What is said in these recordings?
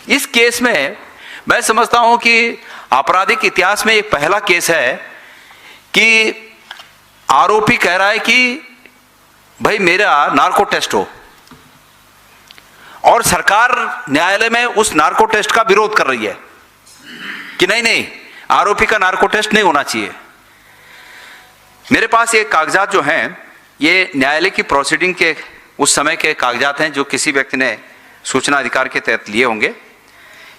इस केस में मैं समझता हूं कि आपराधिक इतिहास में एक पहला केस है कि आरोपी कह रहा है कि भाई मेरा नार्को टेस्ट हो, और सरकार न्यायालय में उस नार्को टेस्ट का विरोध कर रही है कि नहीं नहीं, आरोपी का नार्को टेस्ट नहीं होना चाहिए। मेरे पास ये कागजात जो हैं, ये न्यायालय की प्रोसीडिंग के उस समय के कागजात हैं जो किसी व्यक्ति ने सूचना अधिकार के तहत लिए होंगे।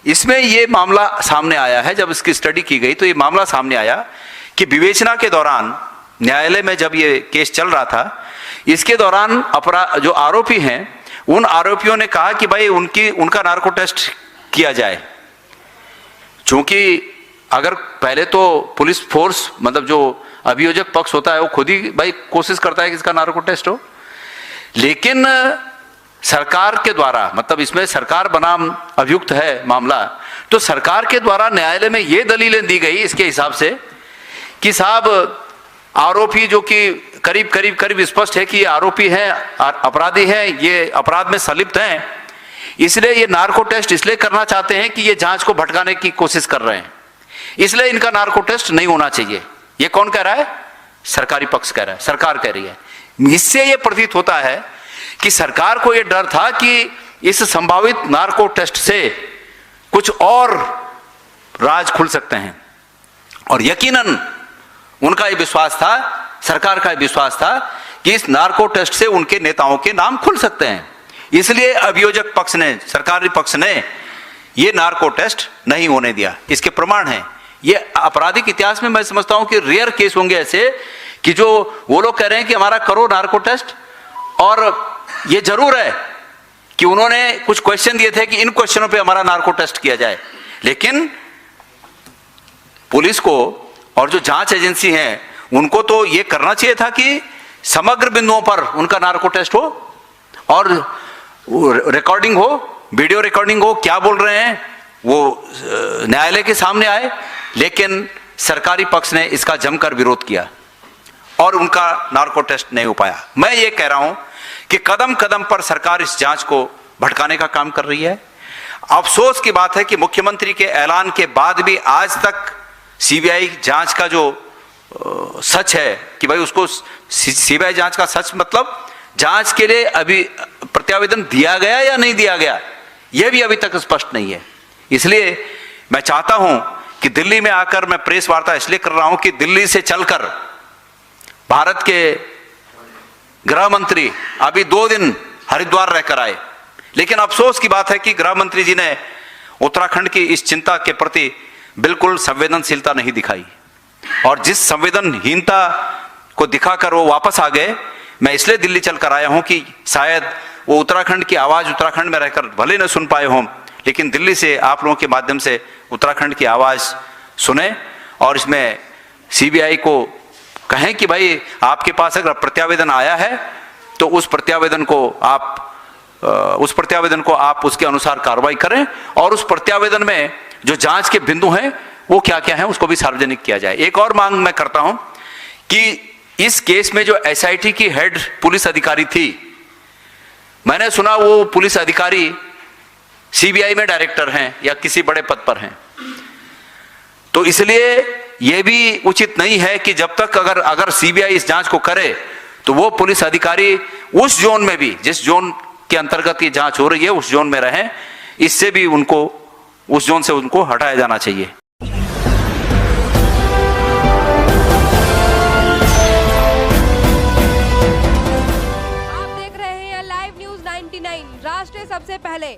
इसमें ये मामला सामने आया है, जब इसकी स्टडी की गई तो ये मामला सामने आया कि विवेचना के दौरान न्यायालय में जब ये केस चल रहा था, इसके दौरान जो आरोपी हैं उन आरोपियों ने कहा कि भाई उनका नार्को टेस्ट किया जाए। चूंकि अगर पहले तो पुलिस फोर्स मतलब जो अभियोजक पक्ष होता है वो खुद ही भाई कोशिश करता है कि इसका नार्को टेस्ट हो, लेकिन सरकार के द्वारा, मतलब इसमें सरकार बनाम अभियुक्त है मामला, तो सरकार के द्वारा न्यायालय में ये दलीलें दी गई इसके हिसाब से कि साहब आरोपी जो कि करीब स्पष्ट है कि ये आरोपी हैं, अपराधी हैं, ये अपराध में संलिप्त हैं, इसलिए ये नार्को टेस्ट इसलिए करना चाहते हैं कि ये जांच को भटकाने की कोशिश कर रहे हैं, इसलिए इनका नार्को टेस्ट नहीं होना चाहिए। ये कौन कह रहा है? सरकारी पक्ष कह रहा है, सरकार कह रही है। इससे ये प्रतीत होता है कि सरकार को ये डर था कि इस संभावित नार्को टेस्ट से कुछ और राज खुल सकते हैं, और यकीनन उनका ये विश्वास था, सरकार का ये विश्वास था कि इस नार्को टेस्ट से उनके नेताओं के नाम खुल सकते हैं। इसलिए अभियोजक पक्ष ने, सरकारी पक्ष ने ये नार्को टेस्ट नहीं होने दिया। इसके प्रमाण हैं, ये आपराधिक इतिहास में मैं समझता हूं कि रेयर केस होंगे ऐसे कि जो वो लोग कह रहे हैं कि हमारा करो नार्को टेस्ट, और ये जरूर है कि उन्होंने कुछ क्वेश्चन दिए थे कि इन क्वेश्चनों पे हमारा नार्को टेस्ट किया जाए, लेकिन पुलिस को और जो जांच एजेंसी है उनको तो ये करना चाहिए था कि समग्र बिंदुओं पर उनका नार्को टेस्ट हो और रिकॉर्डिंग हो, वीडियो रिकॉर्डिंग हो, क्या बोल रहे हैं वो न्यायालय के सामने आए। लेकिन सरकारी पक्ष ने इसका जमकर विरोध किया और उनका नार्को टेस्ट नहीं हो पाया। मैं ये कह रहा हूं कि कदम कदम पर सरकार इस जांच को भटकाने का काम कर रही है। अफसोस की बात है कि मुख्यमंत्री के ऐलान के बाद भी आज तक सीबीआई जांच का जो सच है कि भाई उसको सीबीआई जांच का सच मतलब जांच के लिए अभी प्रत्यावेदन दिया गया या नहीं दिया गया, यह भी अभी तक स्पष्ट नहीं है। इसलिए मैं चाहता हूं कि दिल्ली में आकर, मैं प्रेस वार्ता इसलिए कर रहा हूं कि दिल्ली से चलकर भारत के गृह मंत्री अभी 2 दिन हरिद्वार रहकर आए, लेकिन अफसोस की बात है कि गृह मंत्री जी ने उत्तराखंड की इस चिंता के प्रति बिल्कुल संवेदनशीलता नहीं दिखाई, और जिस संवेदनहीनता को दिखाकर वो वापस आ गए। मैं इसलिए दिल्ली चलकर आया हूं कि शायद वो उत्तराखंड की आवाज उत्तराखंड में रहकर भले न सुन पाए हों, लेकिन दिल्ली से आप लोगों के माध्यम से उत्तराखंड की आवाज सुने, और इसमें सीबीआई को कहें कि भाई आपके पास अगर प्रत्यावेदन आया है तो उस प्रत्यावेदन को आप उसके अनुसार कार्रवाई करें, और उस प्रत्यावेदन में जो जांच के बिंदु हैं वो क्या क्या हैं उसको भी सार्वजनिक किया जाए। एक और मांग मैं करता हूं कि इस केस में जो एसआईटी की हेड पुलिस अधिकारी थी, मैंने सुना वो पुलिस अधिकारी सीबीआई में डायरेक्टर हैं या किसी बड़े पद पर हैं, तो इसलिए यह भी उचित नहीं है कि जब तक अगर सीबीआई इस जांच को करे तो वो पुलिस अधिकारी उस जोन में भी, जिस जोन के अंतर्गत ये जांच हो रही है उस जोन में रहें। इससे भी उस जोन से उनको हटाया जाना चाहिए। आप देख रहे हैं लाइव न्यूज 99, राष्ट्र सबसे पहले।